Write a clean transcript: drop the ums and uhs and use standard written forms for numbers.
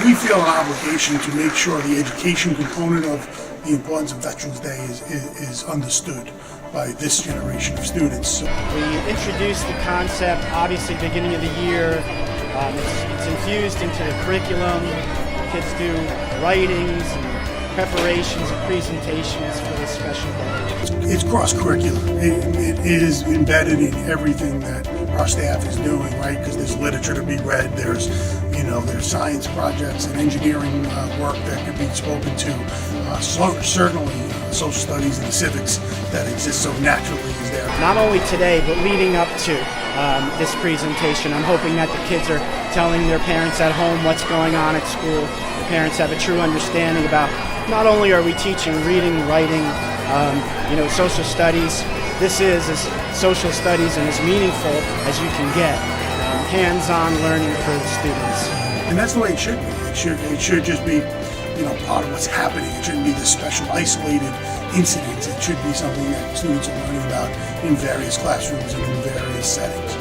We feel an obligation to make sure the education component of the importance of Veterans Day is understood by this generation of students. We introduced the concept, obviously, beginning of the year. It's infused into the curriculum. Kids do writings and preparations and presentations for this special day. It's cross-curricular. It is embedded in everything that our staff is doing, right? Because there's literature to be read, there's science projects and engineering work that could be spoken to. Certainly social studies and civics that exist so naturally is there. Not only today, but leading up to this presentation, I'm hoping that the kids are telling their parents at home what's going on at school. The parents have a true understanding about not only are we teaching reading, writing, social studies. This is as social studies and as meaningful as you can get. Hands-on learning for the students. And that's the way it should be. It should just be, part of what's happening. It shouldn't be this special, isolated incidents. It should be something that students are learning about in various classrooms and in various settings.